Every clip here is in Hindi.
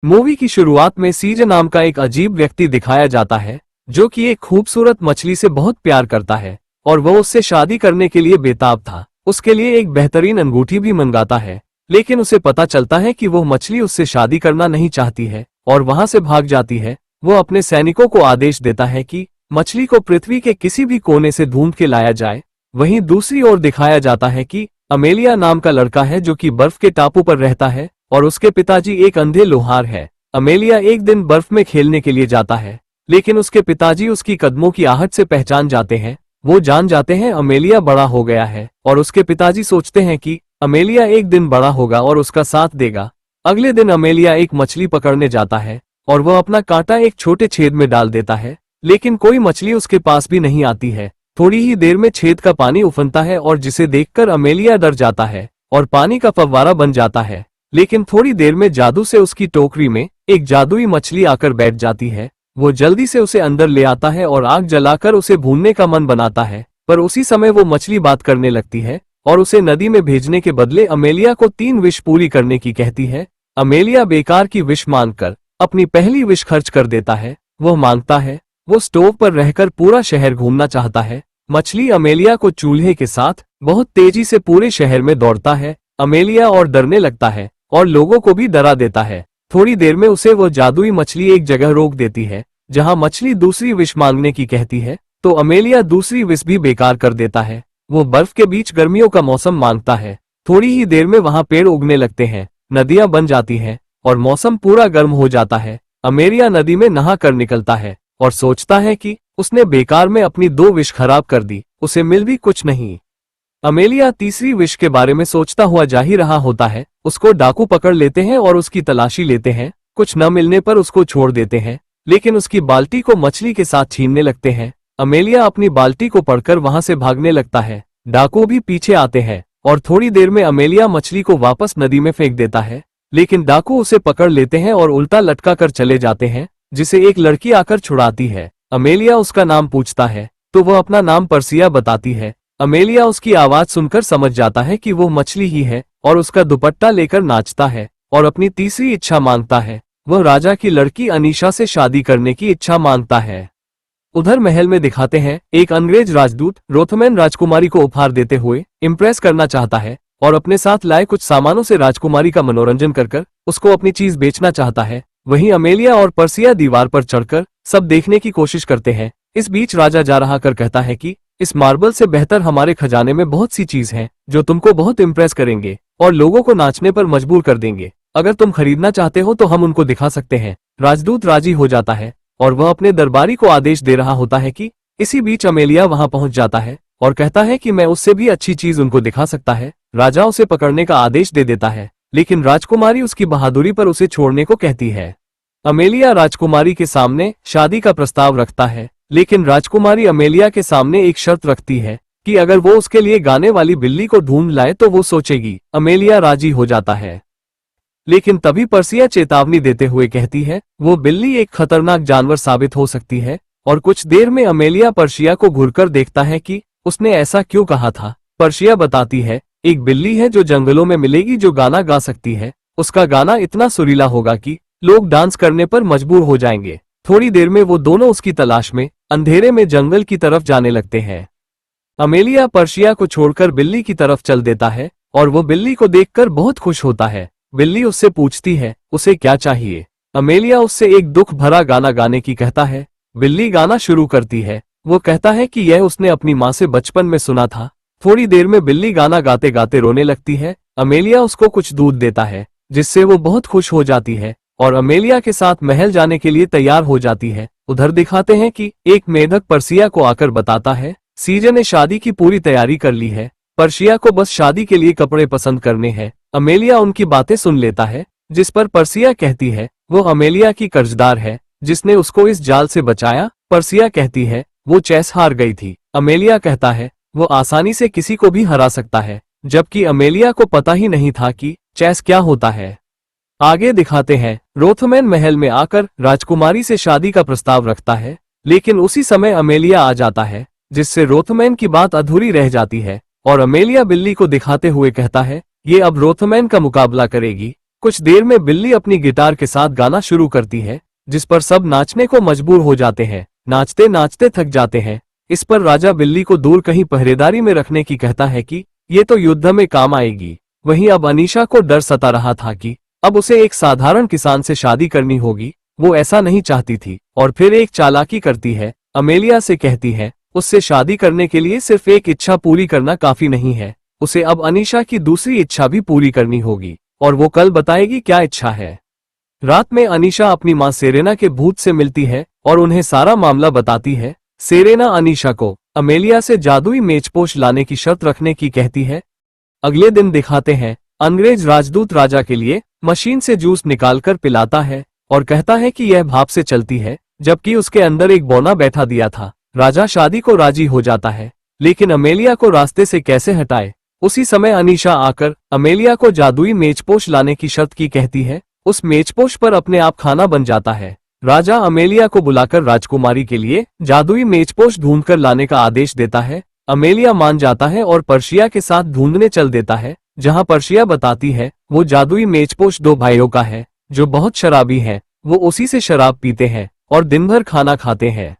मूवी की शुरुआत में सीजन नाम का एक अजीब व्यक्ति दिखाया जाता है जो कि एक खूबसूरत मछली से बहुत प्यार करता है और वह उससे शादी करने के लिए बेताब था। उसके लिए एक बेहतरीन अंगूठी भी मंगाता है, लेकिन उसे पता चलता है कि वह मछली उससे शादी करना नहीं चाहती है और वहां से भाग जाती है। वो अपने सैनिकों को आदेश देता है कि मछली को पृथ्वी के किसी भी कोने से ढूंढ के लाया जाए। वहीं दूसरी ओर दिखाया जाता है कि अमेलिया नाम का लड़का है जो कि बर्फ के टापू पर रहता है और उसके पिताजी एक अंधे लोहार है। अमेलिया एक दिन बर्फ में खेलने के लिए जाता है, लेकिन उसके पिताजी उसकी कदमों की आहट से पहचान जाते हैं। वो जान जाते हैं अमेलिया बड़ा हो गया है और उसके पिताजी सोचते हैं कि अमेलिया एक दिन बड़ा होगा और उसका साथ देगा। अगले दिन अमेलिया एक मछली पकड़ने जाता है और वह अपना कांटा एक छोटे छेद में डाल देता है, लेकिन कोई मछली उसके पास भी नहीं आती है। थोड़ी ही देर में छेद का पानी उफनता है और जिसे देखकर अमेलिया डर जाता है और पानी का फव्वारा बन जाता है। लेकिन थोड़ी देर में जादू से उसकी टोकरी में एक जादुई मछली आकर बैठ जाती है। वो जल्दी से उसे अंदर ले आता है और आग जलाकर उसे भूनने का मन बनाता है, पर उसी समय वो मछली बात करने लगती है और उसे नदी में भेजने के बदले अमेलिया को 3 विश पूरी करने की कहती है। अमेलिया बेकार की विश मांगकर अपनी पहली विश खर्च कर देता है। वह मांगता है वो स्टोव पर रहकर पूरा शहर घूमना चाहता है। मछली अमेलिया को चूल्हे के साथ बहुत तेजी से पूरे शहर में दौड़ता है। अमेलिया और डरने लगता है और लोगों को भी डरा देता है। थोड़ी देर में उसे वो जादुई मछली एक जगह रोक देती है जहां मछली दूसरी विश मांगने की कहती है, तो अमेलिया दूसरी विश भी बेकार कर देता है। वो बर्फ के बीच गर्मियों का मौसम मांगता है। थोड़ी ही देर में वहां पेड़ उगने लगते हैं, नदियां बन जाती हैं और मौसम पूरा गर्म हो जाता है। अमेलिया नदी में नहा कर निकलता है और सोचता है कि उसने बेकार में अपनी 2 विश खराब कर दी, उसे मिल भी कुछ नहीं। अमेलिया तीसरी विश के बारे में सोचता हुआ जा ही रहा होता है, उसको डाकू पकड़ लेते हैं और उसकी तलाशी लेते हैं। कुछ न मिलने पर उसको छोड़ देते हैं, लेकिन उसकी बाल्टी को मछली के साथ छीनने लगते हैं। अमेलिया अपनी बाल्टी को पकड़कर वहां से भागने लगता है। डाकू भी पीछे आते हैं और थोड़ी देर में अमेलिया मछली को वापस नदी में फेंक देता है, लेकिन डाकू उसे पकड़ लेते हैं और उल्टा लटका कर चले जाते हैं, जिसे एक लड़की आकर छुड़ाती है। अमेलिया उसका नाम पूछता है तो वह अपना नाम पर्सिया बताती है। अमेलिया उसकी आवाज सुनकर समझ जाता है कि वो मछली ही है और उसका दुपट्टा लेकर नाचता है और अपनी तीसरी इच्छा मांगता है। वह राजा की लड़की अनीशा से शादी करने की इच्छा मांगता है। उधर महल में दिखाते हैं एक अंग्रेज राजदूत रोथमैन राजकुमारी को उपहार देते हुए इम्प्रेस करना चाहता है और अपने साथ लाए कुछ सामानों से राजकुमारी का मनोरंजन कर उसको अपनी चीज बेचना चाहता है। वहीं अमेलिया और पर्सिया दीवार पर चढ़कर सब देखने की कोशिश करते हैं। इस बीच राजा जा रहा कर कहता है कि इस मार्बल से बेहतर हमारे खजाने में बहुत सी चीज हैं जो तुमको बहुत इम्प्रेस करेंगे और लोगों को नाचने पर मजबूर कर देंगे। अगर तुम खरीदना चाहते हो तो हम उनको दिखा सकते हैं। राजदूत राजी हो जाता है और वह अपने दरबारी को आदेश दे रहा होता है कि इसी बीच अमेलिया वहां पहुंच जाता है और कहता है कि मैं उससे भी अच्छी चीज उनको दिखा सकता है। राजा उसे पकड़ने का आदेश दे देता है, लेकिन राजकुमारी उसकी बहादुरी पर उसे छोड़ने को कहती है। अमेलिया राजकुमारी के सामने शादी का प्रस्ताव रखता है, लेकिन राजकुमारी अमेलिया के सामने एक शर्त रखती है कि अगर वो उसके लिए गाने वाली बिल्ली को ढूंढ लाए तो वो सोचेगी। अमेलिया राजी हो जाता है, लेकिन तभी पर्सिया चेतावनी देते हुए कहती है वो बिल्ली एक खतरनाक जानवर साबित हो सकती है। और कुछ देर में अमेलिया पर्सिया को घूरकर देखता है कि उसने ऐसा क्यों कहा था। पर्सिया बताती है एक बिल्ली है जो जंगलों में मिलेगी जो गाना गा सकती है। उसका गाना इतना सुरीला होगा कि लोग डांस करने पर मजबूर हो जाएंगे। थोड़ी देर में वो दोनों उसकी तलाश में अंधेरे में जंगल की तरफ जाने लगते हैं। अमेलिया पर्सिया को छोड़कर बिल्ली की तरफ चल देता है और वो बिल्ली को देखकर बहुत खुश होता है। बिल्ली उससे पूछती है उसे क्या चाहिए। अमेलिया उससे एक दुख भरा गाना गाने की कहता है। बिल्ली गाना शुरू करती है। वो कहता है कि यह उसने अपनी माँ से बचपन में सुना था। थोड़ी देर में बिल्ली गाना गाते गाते रोने लगती है। अमेलिया उसको कुछ दूध देता है जिससे वो बहुत खुश हो जाती है और अमेलिया के साथ महल जाने के लिए तैयार हो जाती है। उधर दिखाते हैं कि एक मेढक पर्सिया को आकर बताता है सीजन ने शादी की पूरी तैयारी कर ली है। पर्सिया को बस शादी के लिए कपड़े पसंद करने हैं। अमेलिया उनकी बातें सुन लेता है, जिस पर पर्सिया कहती है वो अमेलिया की कर्जदार है जिसने उसको इस जाल से बचाया। पर्सिया कहती है वो चेस हार गई थी। अमेलिया कहता है वो आसानी से किसी को भी हरा सकता है, जबकि अमेलिया को पता ही नहीं था कि चेस क्या होता है। आगे दिखाते हैं रोथमैन महल में आकर राजकुमारी से शादी का प्रस्ताव रखता है, लेकिन उसी समय अमेलिया आ जाता है जिससे रोथमैन की बात अधूरी रह जाती है और अमेलिया बिल्ली को दिखाते हुए कहता है ये अब रोथमैन का मुकाबला करेगी। कुछ देर में बिल्ली अपनी गिटार के साथ गाना शुरू करती है, जिस पर सब नाचने को मजबूर हो जाते हैं। नाचते नाचते थक जाते हैं। इस पर राजा बिल्ली को दूर कहीं पहरेदारी में रखने की कहता है कि ये तो युद्ध में काम आएगी। वहीं अब अनीशा को डर सता रहा था कि अब उसे एक साधारण किसान से शादी करनी होगी। वो ऐसा नहीं चाहती थी और फिर एक चालाकी करती है। अमेलिया से कहती है उससे शादी करने के लिए सिर्फ एक इच्छा पूरी करना काफी नहीं है, उसे अब अनीशा की दूसरी इच्छा भी पूरी करनी होगी और वो कल बताएगी क्या इच्छा है। रात में अनीशा अपनी मां सेरेना के भूत से मिलती है और उन्हें सारा मामला बताती है। सेरेना अनीशा को अमेलिया से जादुई मेजपोश लाने की शर्त रखने की कहती है। अगले दिन दिखाते हैं अंग्रेज राजदूत राजा के लिए मशीन से जूस निकालकर पिलाता है और कहता है कि यह भाप से चलती है, जबकि उसके अंदर एक बौना बैठा दिया था। राजा शादी को राजी हो जाता है, लेकिन अमेलिया को रास्ते से कैसे हटाए। उसी समय अनीशा आकर अमेलिया को जादुई मेजपोश लाने की शर्त की कहती है। उस मेजपोश पर अपने आप खाना बन जाता है। राजा अमेलिया को बुलाकर राजकुमारी के लिए जादुई मेजपोश ढूंढकर लाने का आदेश देता है। अमेलिया मान जाता है और पर्शिया के साथ ढूंढने चल देता है, जहां पर्शिया बताती है वो जादुई मेजपोश दो भाइयों का है जो बहुत शराबी हैं। वो उसी से शराब पीते हैं और दिन भर खाना खाते हैं।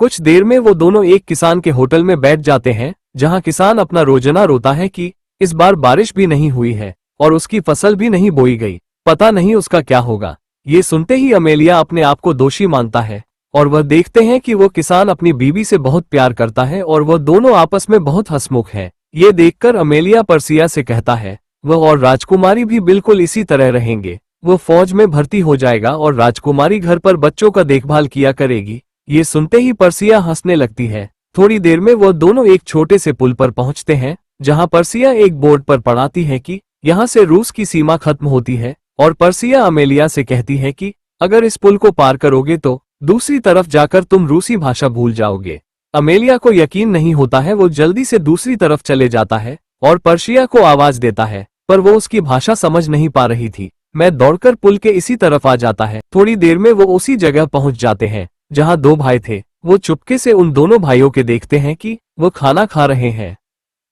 कुछ देर में वो दोनों एक किसान के होटल में बैठ जाते हैं, जहां किसान अपना रोजना रोता है कि इस बार बारिश भी नहीं हुई है और उसकी फसल भी नहीं बोई गई, पता नहीं उसका क्या होगा। ये सुनते ही अमेलिया अपने आप को दोषी मानता है और वह देखते हैं कि वो किसान अपनी बीवी से बहुत प्यार करता है और वह दोनों आपस में बहुत हंसमुख हैं। ये देखकर अमेलिया पर्सिया से कहता है वह और राजकुमारी भी बिल्कुल इसी तरह रहेंगे। वो फौज में भर्ती हो जाएगा और राजकुमारी घर पर बच्चों का देखभाल किया करेगी। ये सुनते ही पर्सिया हंसने लगती है। थोड़ी देर में वो दोनों एक छोटे से पुल पर पहुंचते हैं, जहां पर्सिया एक बोर्ड पर पढ़ाती है कि यहाँ से रूस की सीमा खत्म होती है और पर्सिया अमेलिया से कहती है कि अगर इस पुल को पार करोगे तो दूसरी तरफ जाकर तुम रूसी भाषा भूल जाओगे। अमेलिया को यकीन नहीं होता है। वो जल्दी से दूसरी तरफ चले जाता है और पर्शिया को आवाज देता है, पर वो उसकी भाषा समझ नहीं पा रही थी। मैं दौड़कर पुल के इसी तरफ आ जाता है। थोड़ी देर में वो उसी जगह पहुंच जाते हैं जहां दो भाई थे। वो चुपके से उन दोनों भाइयों के देखते हैं कि वो खाना खा रहे हैं।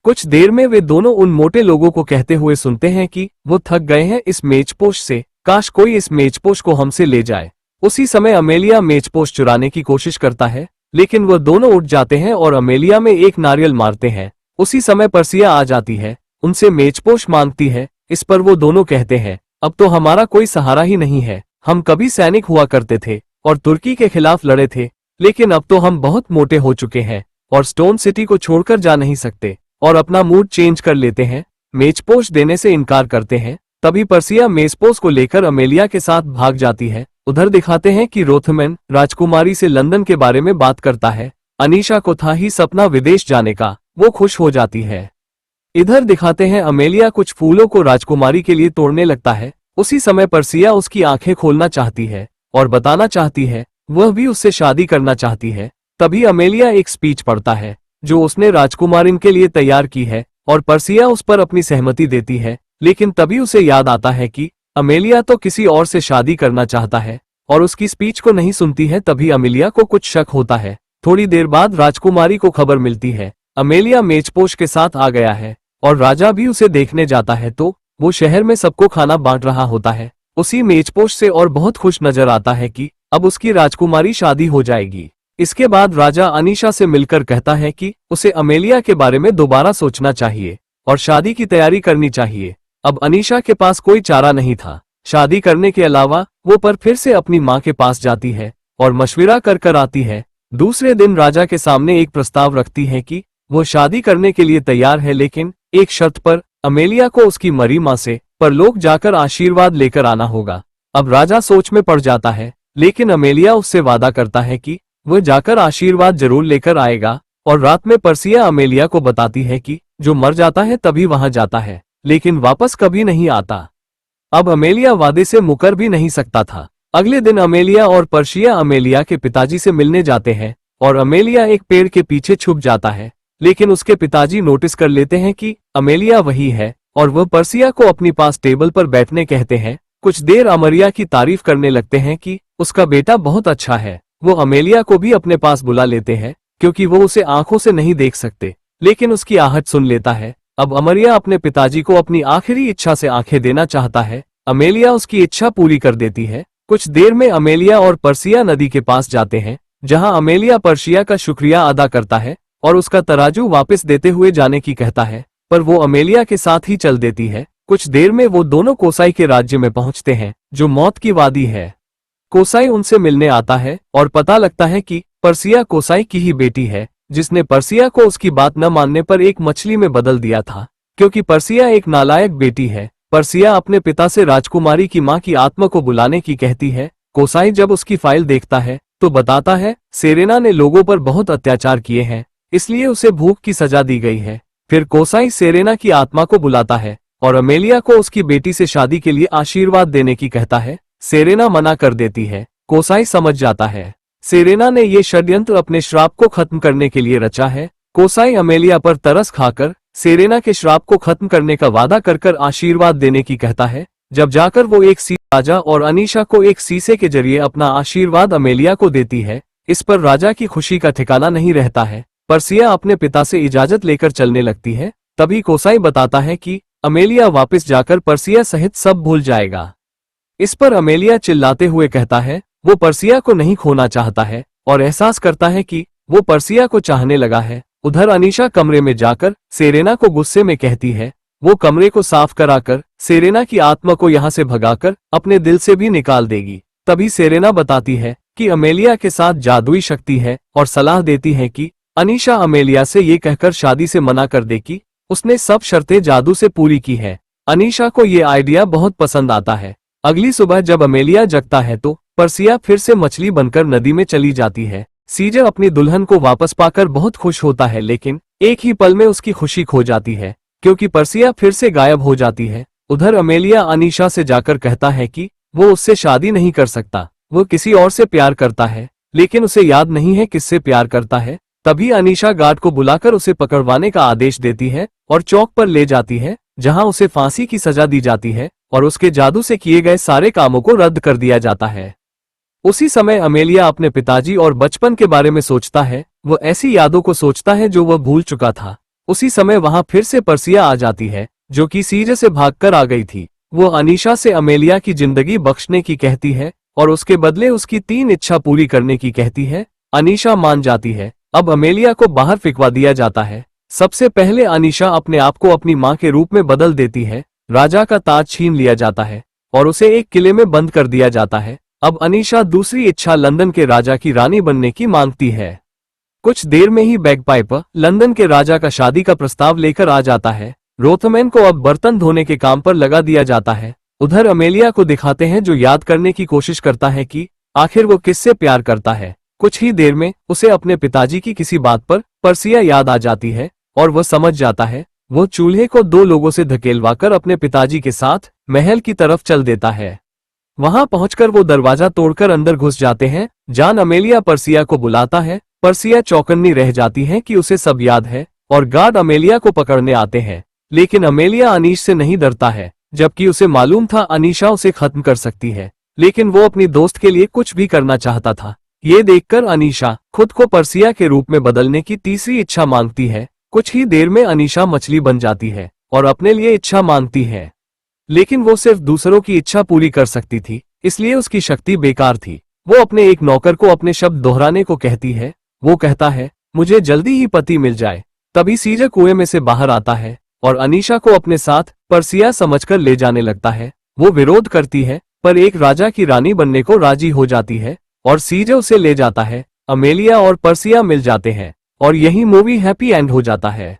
कुछ देर में वे दोनों उन मोटे लोगों को कहते हुए सुनते हैं कि वो थक गए हैं इस मेजपोश से, काश कोई इस मेजपोश को हमसे ले जाए। उसी समय अमेलिया मेजपोश चुराने की कोशिश करता है, लेकिन वह दोनों उठ जाते हैं और अमेलिया में एक नारियल मारते हैं। उसी समय पर्सिया आ जाती है, उनसे मेजपोश मांगती है। इस पर वो दोनों कहते हैं अब तो हमारा कोई सहारा ही नहीं है। हम कभी सैनिक हुआ करते थे और तुर्की के खिलाफ लड़े थे, लेकिन अब तो हम बहुत मोटे हो चुके हैं और स्टोन सिटी को छोड़कर जा नहीं सकते और अपना मूड चेंज कर लेते हैं। मेजपोश देने से इनकार करते हैं। तभी पर्सिया मेजपोश को लेकर अमेलिया के साथ भाग जाती है। उधर दिखाते हैं कि रोथमैन राजकुमारी से लंदन के बारे में बात करता है। अनीशा को था ही सपना विदेश जाने का, वो खुश हो जाती है। इधर दिखाते हैं अमेलिया कुछ फूलों को राजकुमारी के लिए तोड़ने लगता है। उसी समय पर्सिया उसकी आंखें खोलना चाहती है और बताना चाहती है वह भी उससे शादी करना चाहती है। तभी अमेलिया एक स्पीच पढ़ता है जो उसने राजकुमारी के लिए तैयार की है और पर्सिया उस पर अपनी सहमति देती है। लेकिन तभी उसे याद आता है कि अमेलिया तो किसी और से शादी करना चाहता है और उसकी स्पीच को नहीं सुनती है। तभी अमेलिया को कुछ शक होता है। थोड़ी देर बाद राजकुमारी को खबर मिलती है अमेलिया मेजपोश के साथ आ गया है और राजा भी उसे देखने जाता है। तो वो शहर में सबको खाना बांट रहा होता है उसी मेजपोश से और बहुत खुश नजर आता है कि अब उसकी राजकुमारी शादी हो जाएगी। इसके बाद राजा अनीशा से मिलकर कहता है कि उसे अमेलिया के बारे में दोबारा सोचना चाहिए और शादी की तैयारी करनी चाहिए। अब अनीशा के पास कोई चारा नहीं था शादी करने के अलावा। वो पर फिर से अपनी माँ के पास जाती है और मशविरा कर आती है। दूसरे दिन राजा के सामने एक प्रस्ताव रखती है कि वो शादी करने के लिए तैयार है, लेकिन एक शर्त पर। अमेलिया को उसकी मरी माँ से परलोक जाकर आशीर्वाद लेकर आना होगा। अब राजा सोच में पड़ जाता है, लेकिन अमेलिया उससे वादा करता है कि वह जाकर आशीर्वाद जरूर लेकर आएगा। और रात में पर्सिया अमेलिया को बताती है कि जो मर जाता है तभी वहां जाता है, लेकिन वापस कभी नहीं आता। अब अमेलिया वादे से मुकर भी नहीं सकता था। अगले दिन अमेलिया और पर्सिया अमेलिया के पिताजी से मिलने जाते हैं और अमेलिया एक पेड़ के पीछे छुप जाता है, लेकिन उसके पिताजी नोटिस कर लेते हैं कि अमेलिया वही है और वह पर्सिया को अपनी पास टेबल पर बैठने कहते हैं। कुछ देर अमेलिया की तारीफ करने लगते हैं कि उसका बेटा बहुत अच्छा है। वो अमेलिया को भी अपने पास बुला लेते हैं क्योंकि वो उसे आंखों से नहीं देख सकते, लेकिन उसकी आहट सुन लेता है। अब अमेलिया अपने पिताजी को अपनी आखिरी इच्छा से आंखें देना चाहता है। अमेलिया उसकी इच्छा पूरी कर देती है। कुछ देर में अमेलिया और पर्सिया नदी के पास जाते हैं, जहां अमेलिया पर्सिया का शुक्रिया अदा करता है और उसका तराजू वापस देते हुए जाने की कहता है, पर वो अमेलिया के साथ ही चल देती है। कुछ देर में वो दोनों कोसाई के राज्य में पहुंचते हैं, जो मौत की वादी है। कोसाई उनसे मिलने आता है और पता लगता है कि पर्सिया कोसाई की ही बेटी है, जिसने पर्सिया को उसकी बात न मानने पर एक मछली में बदल दिया था। क्योंकि पर्सिया एक नालायक बेटी है, पर्सिया अपने पिता से राजकुमारी की मां की आत्मा को बुलाने की कहती है। कोसाई जब उसकी फाइल देखता है तो बताता है, सेरेना ने लोगों पर बहुत अत्याचार किए हैं, इसलिए उसे भूख की सजा दी गई है। फिर कोसाई सेरेना की आत्मा को बुलाता है और अमेलिया को उसकी बेटी से शादी के लिए आशीर्वाद देने की कहता है। सेरेना मना कर देती है। कोसाई समझ जाता है सेरेना ने ये षड्यंत्र अपने श्राप को खत्म करने के लिए रचा है। कोसाई अमेलिया पर तरस खाकर सेरेना के श्राप को खत्म करने का वादा कर आशीर्वाद देने की कहता है। जब जाकर वो एक राजा और अनीशा को एक शीशे के जरिए अपना आशीर्वाद अमेलिया को देती है। इस पर राजा की खुशी का ठिकाना नहीं रहता है। पर्सिया अपने पिता से इजाजत लेकर चलने लगती है। तभी कोसाई बताता है कि अमेलिया वापस जाकर पर्सिया सहित सब भूल जाएगा। इस पर अमेलिया चिल्लाते हुए कहता है वो पर्सिया को नहीं खोना चाहता है और एहसास करता है कि वो पर्सिया को चाहने लगा है। उधर अनीशा कमरे में जाकर सेरेना को गुस्से में कहती है वो कमरे को साफ कराकर सेरेना की आत्मा को यहाँ से भगाकर अपने दिल से भी निकाल देगी। तभी सेरेना बताती है कि अमेलिया के साथ जादुई शक्ति है और सलाह देती है कि अनीशा अमेलिया से ये कहकर शादी से मना कर दे कि उसने सब शर्तें जादू से पूरी की है। अनीशा को ये आइडिया बहुत पसंद आता है। अगली सुबह जब अमेलिया जगता है तो पर्सिया फिर से मछली बनकर नदी में चली जाती है। सीजर अपनी दुल्हन को वापस पाकर बहुत खुश होता है, लेकिन एक ही पल में उसकी खुशी खो जाती है क्योंकि पर्सिया फिर से गायब हो जाती है। उधर अमेलिया अनीशा से जाकर कहता है कि वो उससे शादी नहीं कर सकता, वो किसी और से प्यार करता है, लेकिन उसे याद नहीं है किससे प्यार करता है। तभी अनीशा गार्ड को बुलाकर उसे पकड़वाने का आदेश देती है और चौक पर ले जाती है, जहां उसे फांसी की सजा दी जाती है और उसके जादू से किए गए सारे कामों को रद्द कर दिया जाता है। उसी समय अमेलिया अपने पिताजी और बचपन के बारे में सोचता है। वो ऐसी यादों को सोचता है जो वह भूल चुका था। उसी समय वहां फिर से पर्सिया आ जाती है, जो कि सीजर से भागकर आ गई थी। वो अनीशा से अमेलिया की जिंदगी बख्शने की कहती है और उसके बदले उसकी 3 इच्छा पूरी करने की कहती है। अनीशा मान जाती है। अब अमेलिया को बाहर फिकवा दिया जाता है। सबसे पहले अनीशा अपने आप को अपनी मां के रूप में बदल देती है। राजा का ताज छीन लिया जाता है और उसे एक किले में बंद कर दिया जाता है। अब अनीशा दूसरी इच्छा लंदन के राजा की रानी बनने की मांगती है। कुछ देर में ही बैगपाइपर लंदन के राजा का शादी का प्रस्ताव लेकर आ जाता है। रोथमैन को अब बर्तन धोने के काम पर लगा दिया जाता है। उधर अमेलिया को दिखाते हैं, जो याद करने की कोशिश करता है कि आखिर वो किससे प्यार करता है। कुछ ही देर में उसे अपने पिताजी की किसी बात पर पर्सिया याद आ जाती है और वह समझ जाता है। वो चूल्हे को 2 लोगों से धकेलवाकर अपने पिताजी के साथ महल की तरफ चल देता है। वहां पहुंचकर वो दरवाजा तोड़कर अंदर घुस जाते हैं। जान अमेलिया पर्सिया को बुलाता है। पर्सिया चौकन्नी रह जाती है कि उसे सब याद है और गार्ड अमेलिया को पकड़ने आते हैं, लेकिन अमेलिया अनीश से नहीं डरता है, जबकि उसे मालूम था अनीशा उसे खत्म कर सकती है, लेकिन वो अपनी दोस्त के लिए कुछ भी करना चाहता था। ये देखकर अनीशा खुद को पर्सिया के रूप में बदलने की तीसरी इच्छा मांगती है। कुछ ही देर में अनीशा मछली बन जाती है और अपने लिए इच्छा मांगती है, लेकिन वो सिर्फ दूसरों की इच्छा पूरी कर सकती थी, इसलिए उसकी शक्ति बेकार थी। वो अपने एक नौकर को अपने शब्द दोहराने को कहती है। वो कहता है, मुझे जल्दी ही पति मिल जाए। तभी सीजर कुएं में से बाहर आता है और अनीशा को अपने साथ पर्सिया समझकर ले जाने लगता है। वो विरोध करती है, पर एक राजा की रानी बनने को राजी हो जाती है और सीजर उसे ले जाता है। अमेलिया और पर्सिया मिल जाते हैं और यही मूवी हैप्पी एंड हो जाता है।